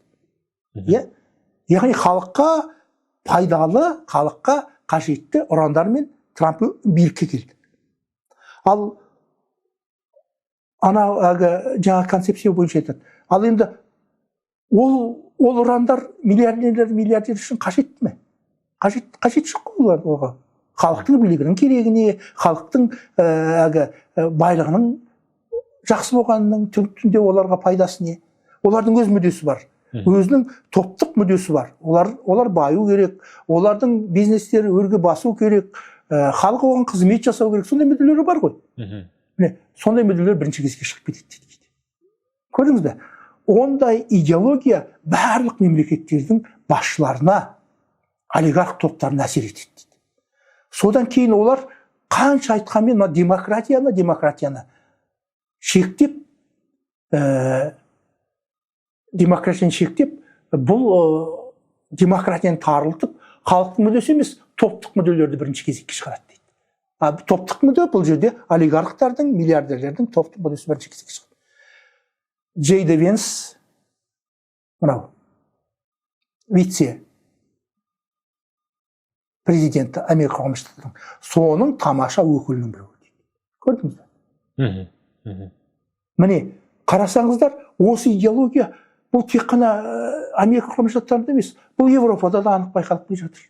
дейді. Яғни халыққа пайдалы, халыққа қажетті ұрандармен Трамп билікке келді. Ал жаңа концепция бойынша айтады. Ал енді ол ұрандар миллиардер үшін қажет ме? Қажет жоқ қой оларға. Халықтың билігінің керегіне, халықтың байлығының жақсы болғанының түнде оларға пайдасы не? Олардың өз мүддесі бар. Өзінің топтық мүддесі бар. Олар баю керек, олардың бизнестері өрге басу керек, халық оған қызмет жасау керек. Сондай мүдделері бар ғой. Сондай мүдделер бірінші кезекке шығып кетеді дейді. Көрдіңіз бе? Ондай идеология барлық мемлекеттердің басшыларына, олигарх топтарына әсер етеді дейді. Содан кейін олар қанша айтқанмен мына демократияны шектеп, бұл демократияны тарылтып, халықтың мүддесі емес, топтық мүдделерді бірінші кезекке шығарады дейді. Топтық мүдде бұл жерде олигархтардың, миллиардерлердің топтық мүддесі бірінші кезекке шығады. Джей Ди Венс, мынау, вице президенті Америка Құрама Штаттарының, соның тамаша өкілінің біреуі дейді. Көрдіңіз бе? Міне, қарасаңыздар, осы идеология бұл тек қана Америка Құрама Штаттарында емес, бұл Европада да анық байқалып келе жатыр.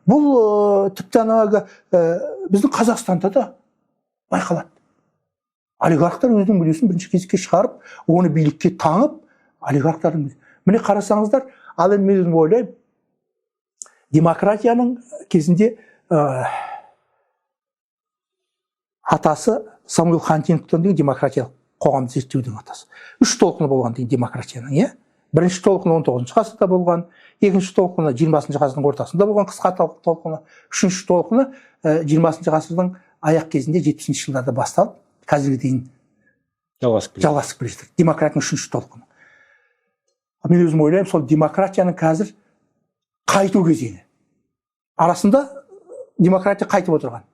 Бұл тіпті біздің Қазақстанда да байқалады. Олигархтар өзінің мүддесін бірінші кезекке шығарып, оны билікке таңып, олигархтардың міне қарасаңыздар, ал енді мен өзім ойлаймын, демократияның кезінде атасы Самуэл Хантингтон деген демократиялық қоғамды зерттеудің атасы. 3 толқыны болған деген демократияның, Бірінші толқыны 19 ғасырда болған, екінші толқыны 20 ғасырдың ортасында болған, қысқа толқыны, үшінші толқыны 20 ғасырдың аяқ кезінде 70 жылдарда басталып, қазірге дейін жалғасып келе жатыр. Демократияның үшінші толқыны. Мен өзім ойлаймын, сол демократияның қазір қайту кезеңі. Арасында демократия қайтып отырған.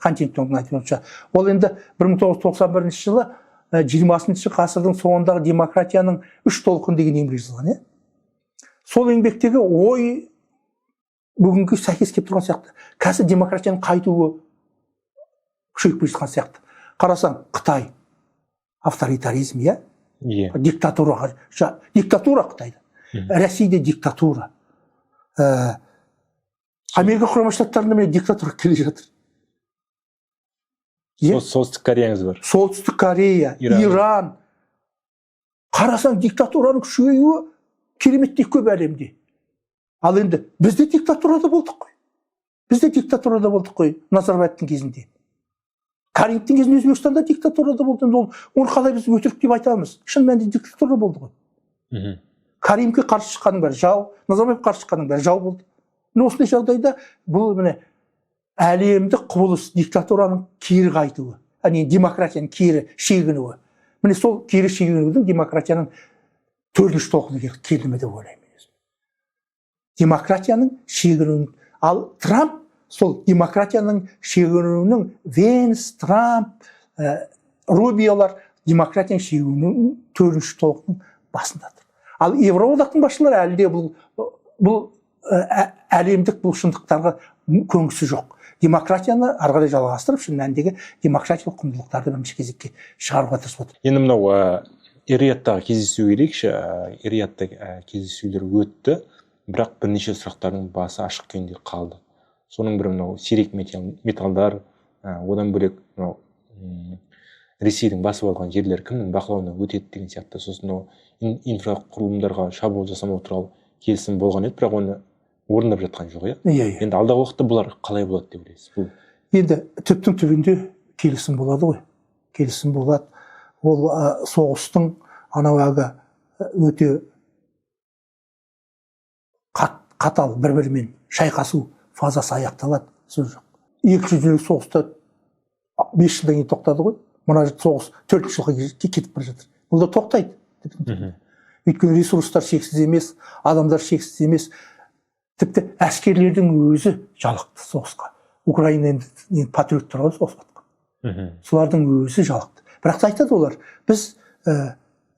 Хантингтонның айтуынша. Ол енді 1991 жылы 20 ғасырдың соңындағы демократияның 3 толқын деген еңбек жазған. Сол еңбектегі ой бүгінгі сәйкес келіп тұрған сияқты. Қазір демократияның қайтуы күшейіп келе жатқан сияқты. Қарасаң, Қытай авторитаризм, диктатура Қытайда. Ресейде диктатура. Америка Құрама Штаттарында міне диктатура келе жатыр. Солтүстік Кореяңыз бар. Солтүстік Корея, Иран. Қарасаң, диктатураның күшеюі кереметтей көп әлемде. Ал енді бізде диктатурада болдық қой. Назарбаевтың кезінде. Каримовтің кезінде Өзбекстанда диктатурада болды. Оны қалай біз өтірік деп айтамыз? Шын мәнінде диктатура болды ғой. Каримовке қарсы шыққаның бәрі жау, Назарбаевқа қарсы шыққаның бәрі жау болды. Осындай жағдайда бұл міне әлемдік құбылыс, диктатураның кері қайтуы, демократияның кері шегінуі. Міне сол кері шегінудің демократияның 4-ші толқыны келді ме деп ойлаймын. Демократияның шегінуін, ал Трамп сол демократияның шегінуінің Венс, Трамп, Рубиолар демократияның шегінуінің 4-ші толқының басындаdır. Ал Евроодақтың басшылары әлі де бұл әлемдік бұл шындықтарға көңісі жоқ. Демократияны арғадай жалғастырып, шын мәніндегі демократиялық құндылықтарды бірінші кезекке шығаруға тырысып отыр. Енді мынау Эр-Риядтағы кездесу ерекше, Эр-Риядта кездесулер өтті, бірақ бірнеше сұрақтардың басы ашық күйінде қалды. Соның бірі мынау сирек металдар, одан бөлек мынау Ресейдің басып алған жерлер кімнің бақылауына өтеді деген сияқты. Сосын инфрақұрылымдарға шабуыл жасамау туралы келісім болған еді, бірақ оны орындап жатқан жоқ, Енді алдағы уақытта бұлар қалай болады деп ойлайсыз? Енді түптің түбінде келісім болады ғой. Келісім болады. Ол соғыстың анауағы өте қатал бір-бірімен шайқасу фазасы аяқталады. Сөз жоқ. Екінші дүниежүзілік соғыста 5 жылдан кейін тоқтады ғой. Мына соғыс 4 жылға кетіп бара жатыр. Бұл да тоқтайды. Өйткені ресурстар шексіз емес, адамдар шексіз емес. Тіпті әскерлердің өзі жалықты соғысқа. Украина енді патриоттарға соғысып жатқан. Солардың өзі жалықты. Бірақ айтады олар, біз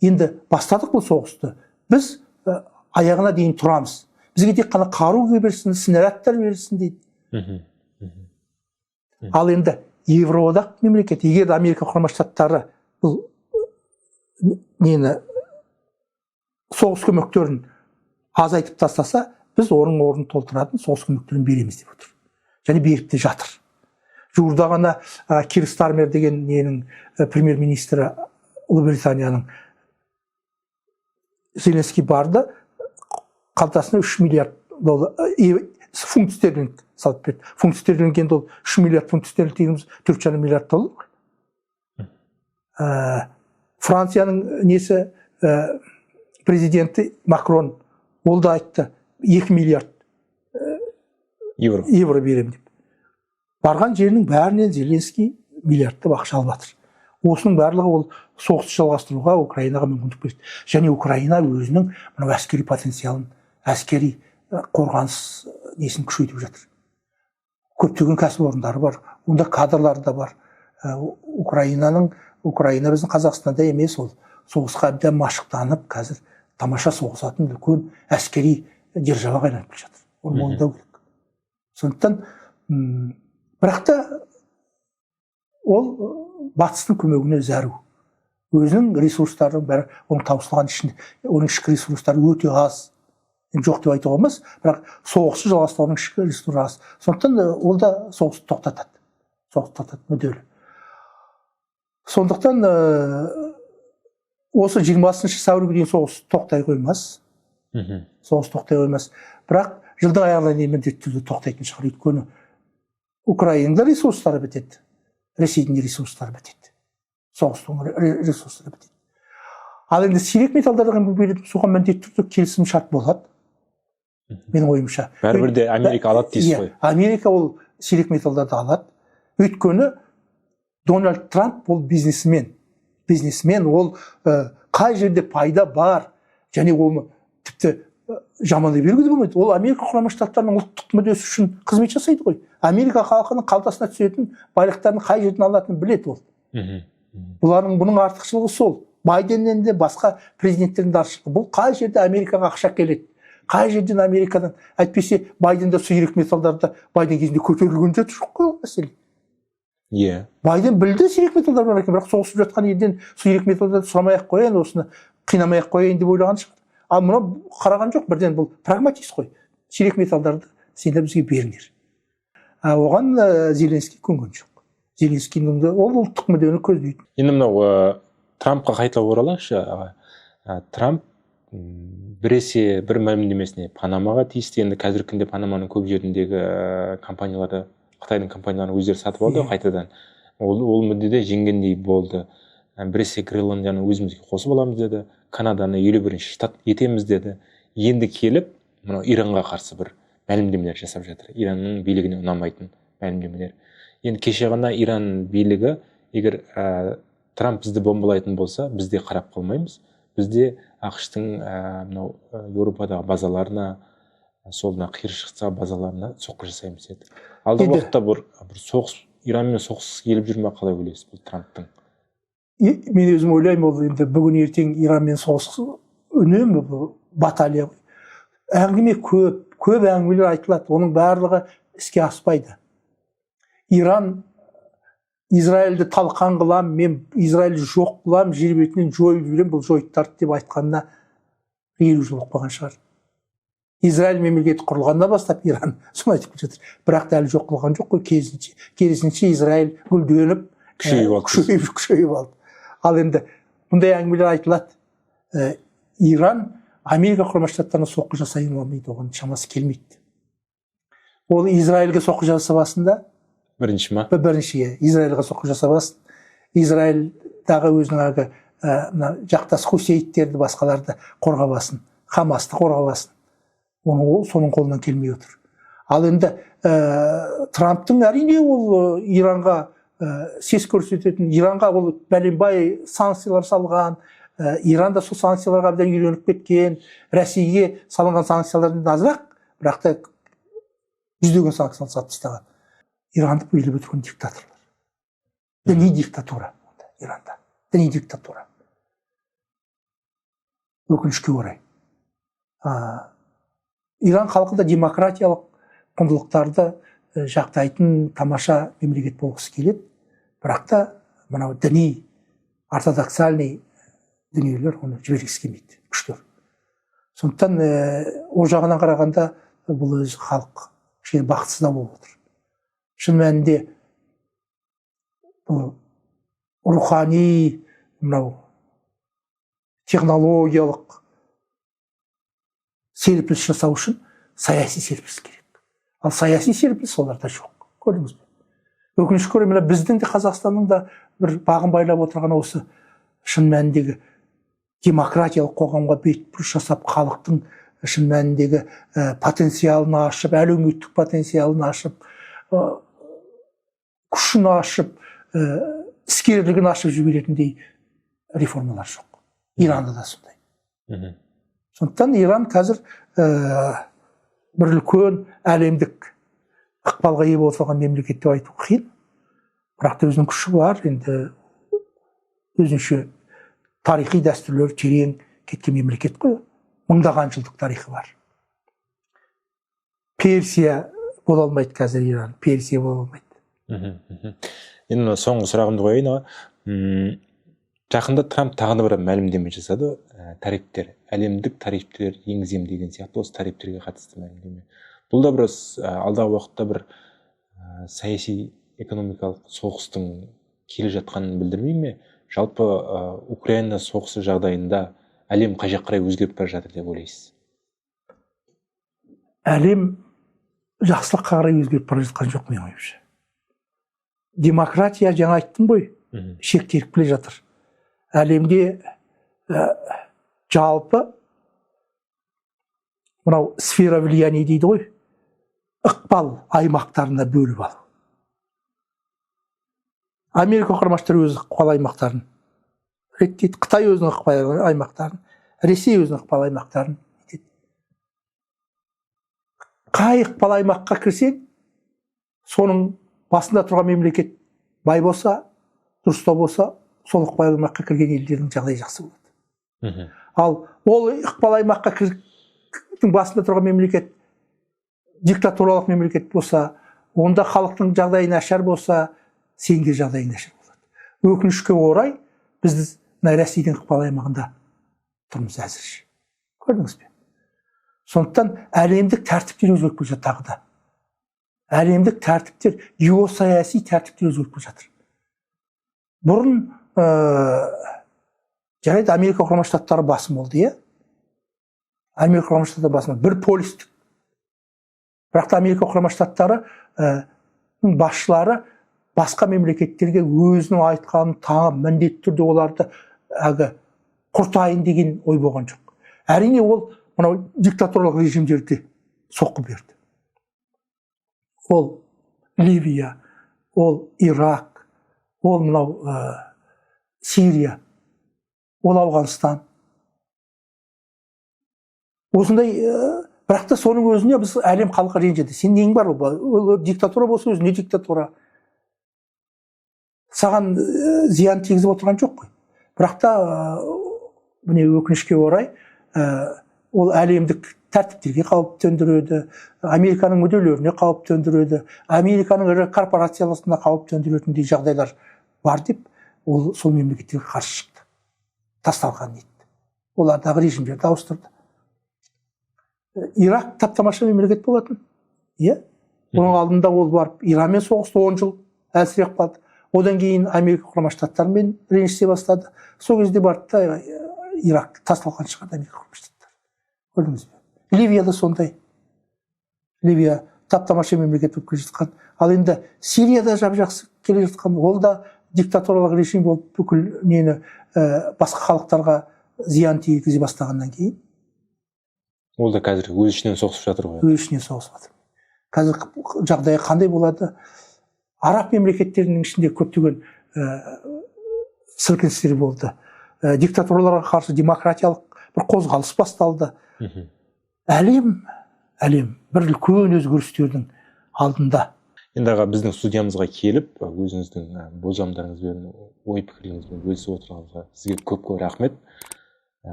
енді бастадық бұл соғысты. Біз аяғына дейін тұрамыз. Бізге тек қана қару берсін, снарядтар берсін дейді. Ал енді Евроодақ мемлекеті, егер Америка Құрама Штаттары бұл соғыс көмектерін азайтып тастаса, біз орын толтыратын соғыс көмектерін береміз деп отыр. Және беріп те жатыр. Жуырда ғана Кир Стармер деген премьер-министрі Ұлыбританияның Зеленский барды, қалтасына 3 миллиард фунт стерлинг салып берді. Фунт стерлинг енді ол 3 миллиард фунт стерлинг дегеніміз 4,5 миллиард доллар. Францияның президенті Макрон ол да айтты 2 миллиард евро беремін деп. барған жерінің бәрінен Зеленский миллиардтап ақша алып жатыр. Осының барлығы ол соғысты жалғастыруға Украинаға мүмкіндік береді. Және Украина өзінің мынау әскери потенциалын, әскери қорғаныс несін күшейтіп жатыр. Көптеген кәсіпорындары бар, онда кадрлары да бар. Украина біздің Қазақстанда емес, ол соғысқа әбден машықтанып, қазір тамаша соғысатын үлкен әскери державаға айналып келе жатыр. Оны мойындау керек. Сондықтан бірақ та ол батыстың көмегіне зәру. Өзінің ресурстары бәрі оның таусылған ішінде, оның ішкі ресурстары өте аз. Жоқ деп айтуға болмас, бірақ соғысты жалғастырудың ішкі ресурсы аз. Сондықтан ол да соғысты тоқтатады. Соғысты тоқтатады мүдделі. Сондықтан осы 20 сәуірге дейін соғыс тоқтай қоймас. Соғыс тоқтай қоймас. Бірақ жылдың аяғына дейін міндетті түрде тоқтайтын шығар. Өйткені Украинада ресурстары бітеді. Ресейдің ресурстары бітеді. Соғыстың ресурстары бітеді. Ал енді сирек металдардың беретін соған міндетті түрде келісім шарт болады. Менің ойымша. Бәрібір де Америка алады дейсіз ғой. Америка ол сирек металдарды алады. Өйткені Дональд Трамп ол бизнесмен. Бизнесмен ол қай жерде пайда бар, және оны тіпті жамандай беруге болмайды. Ол Америка Құрама Штаттарының ұлттық мүддесі үшін қызмет жасайды ғой. Америка халқының қалтасына түсетін байлықтарын қай жерден алатынын біледі ол. Бұның артықшылығы сол. Байденнен де басқа президенттердің де артықшылығы. Бұл қай жерде Америкаға ақша келеді. Қай жерден Америкадан, әйтпесе Байденде сирек металдарды Байден кезінде көтерілген жоқ қой ол мәселе. Байден білді сирек металдар бар екен, бірақ соғысып жатқан елден сирек металдарды сұрамай-ақ қояйын, осыны қинамай-ақ қояйын деп ойлаған шығар. Ал мына қараған жоқ, бірден бұл прагматист қой. Сирек металдарды сендер бізге беріңдер. Оған Зеленский көнген жоқ. Зеленскийдің ол ұлттық мүддені көздейді. Енді мынау Трампқа қайталап оралайықшы. Трамп біресе бір мәлімдемесіне Панамаға тиісті, енді қазіргі күнде Панаманың көп жеріндегі компанияларды, Қытайдың компанияларын өздері сатып алды қайтадан. Ол мүддеде жеңгендей болды. Біресе Гренландияны өзімізге қосып аламыз деді, Канаданы 51-ші штат етеміз деді. Енді келіп, мынау Иранға қарсы бір мәлімдемелер жасап жатыр. Иранның билігіне ұнамайтын мәлімдемелер. Енді кеше ғана Иран билігі, егер Трамп бізді бомбалайтын болса, бізде қарап қалмаймыз. Бізде ақш-тың мынау Еуропадағы базаларына, солына қиыршықта базаларына соққы жасаймыз деді. Алдағы уақытта бір соғыс, Иранмен соғыс келіп жүр ме, қалай ойлайсыз бұл Трамптың? Мен өзім ойлаймын, ол енді бүгін ертең Иранмен соғыс үнемі баталия. Әңгіме көп әңгімелер айтылады, оның барлығы іске аспайды. Иран Израильді талқан қылам, мен Израильді жоқ қылам, жер бетінен жойып жіберем, бұл жойыттарды деп айтқанына 50 жыл оқпаған шығар. Израиль мемлекеті құрылғаннан бастап Иран соны айтып жатыр. Бірақ та әлі жоқ қылған жоқ қой, керісінше Израиль гүлденіп, күшейіп алды. Ал енді бұндай әңгімелер айтылады. Иран Америка Құрама Штаттарына соққы жасай алмайды, оған шамасы келмейді. Ол Израильге соққы жасабасында бірінші Израильға соққы жасабасын, Израильдағы өзінің жақтас хусейттерді, басқаларды қорғабасын, Хамасты қорғабасын. Соның қолынан келмей отыр. Ал енді Трамптың әрине ол Иранға сес көрсететін, Иранға ол бәленбай санкциялар салған, Иранда сол санкцияларға әбден үйреніп кеткен, Ресейге салынған санкциялардан азырақ, бірақ та жүздеген санкциялар салып тастаған. Иранды билеп отырған диктаторлар. Діни диктатура Иранда. Діни диктатура. Өкінішке орай. Иран халқында демократиялық құндылықтарды жақтайтын тамаша мемлекет болғысы келеді. Бірақ та мынау діни, ортодоксальный дүниелер оны жібергісі келмейді, күштер. Сондықтан ол жағынан қарағанда бұл өз халық кішкене бақытсыздау болып отыр. Шын мәнінде рухани, мынау технологиялық серпіліс жасау үшін саяси серпіліс керек. Ал саяси серпіліс оларда жоқ. Көрдіңіз бе? Өкінішке орай, біздің де Қазақстанның да бір бағын байлап отырған осы шын мәніндегі демократиялық қоғамға бетбұрыс жасап, халықтың шын мәніндегі потенциалын ашып, әлеуметтік потенциалын ашып, күшін ашып, іскерлігін ашып жіберетіндей реформалар жоқ. Иранда да сондай. Сондықтан Иран қазір бір үлкен әлемдік ықпалға ие болған мемлекет деп айту қиын. Бірақ та өзінің күші бар, енді өзінше тарихи дәстүрлер терең кеткен мемлекет қой. Мыңдаған жылдық тарихы бар. Персия бола алмайды қазір Иран, Персия бола алмайды. Енді соңғы сұрағымды қояйын. Жақында Трамп тағы да бір мәлімдеме жасады, тарифтер, әлемдік тарифтер енгізем деген сияқты, осы тарифтерге қатысты мәлімдеме. Бұл да бір алдағы уақытта бір саяси экономикалық соғыстың келе жатқанын білдірмей ме? Жалпы Украина соғысы жағдайында әлем қай жаққа қарай өзгеріп бара жатыр деп ойлайсыз? Әлем жақсылыққа қарай өзгеріп бара жатқан жоқ, менің ойымша. Демократия, жаңа айттым ғой, шектеліп келе жатыр. Әлемде жалпы мынау сфера влияния дейді ғой, ықпал аймақтарына бөліп алу. Америка құрама штаттары өз ықпал аймақтарын реттейді, Қытай өзінің ықпал аймақтарын, Ресей өзінің ықпал аймақтарын реттейді. Қай ықпал аймаққа кірсең, соның басында тұрған мемлекет бай болса, дұрыстау болса, сол ықпал аймаққа кірген елдердің жағдайы жақсы болады. Ал ол ықпал аймаққа кірген басында тұрған мемлекет диктатуралық мемлекет болса, онда халықтың жағдайы нашар болса, сенде жағдайы нашар болады. Өкінішке орай, біз Ресейдің ықпал аймағында тұрмыз әзірше. Көрдіңіз бе? Сондықтан әлемдік тәртіптер өзгеріп келе жатыр тағы да. Әлемдік тәртіптер, геосаяси тәртіптер өзгеріп келе жатыр. Бұрын жарайды, Америка құрама штаттары басым болды, иә? Америка құрама штаттары басым болды. Бір полистік. Бірақ та Америка құрама штаттары басшылары басқа мемлекеттерге өзінің айтқанын таңып, міндетті түрде оларды құртайын деген ой болған жоқ. Әрине ол мынау диктатуралық режимдерде соққы берді. Ол Ливия, ол Ирак, ол мынау Сирия, ол Ауғанстан. Осындай, бірақ та соның өзіне біз әлем халқы ренжіді. Сен нең бар ол? Диктатура болса өзіне диктатура. Саған зиян тигізіп отырған жоқ қой. Бірақ та міне өкінішке орай ол әлемдік тәртіптерге қауіп төндіреді, Американың мүдделеріне қауіп төндіреді, Американың ірі корпорацияларына қауіп төндіретіндей жағдайлар бар деп, ол сол мемлекеттерге қарсы шықты. Тасталған еді. Олардағы режимдерді ауыстырды. Ирак таптамаша мемлекет болатын. Иә? Оның алдында ол барып Иранмен соғысты 10 жыл әлсіреп қалды. Одан кейін Америка құрама штаттарымен ренжісе бастады. Сол кезде барды да Ирак тасталған шығарды Америка құрама штаттары. Көрдіңіз бе? Ливияда сондай. Ливия таптамаша мемлекет болып келе жатқан. Ал енді Сирияда жап-жақсы келе жатқан. Ол да диктатуралық режим болып бүкіл нені басқа халықтарға зиян тигізе бастағаннан кейін. Ол да қазір өз ішінен соғысып жатыр ғой. Өз ішінен соғысып жатыр. Қазір жағдайы қандай болады? Араб мемлекеттерінің ішінде көптеген сілкіністер болды. Диктатураларға қарсы демократиялық бір қозғалыс басталды. Әлем бір үлкен өзгерістердің алдында. Енді аға, біздің студиямызға келіп, өзіңіздің болжамдарыңызбен, ой пікірлеріңізбен бөлісіп отырғаныңызға сізге көп рахмет.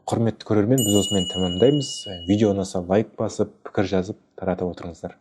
Құрметті көрермен, біз осымен тәмамдаймыз. Видео ұнаса лайк басып, пікір жазып, тарата отырыңыздар.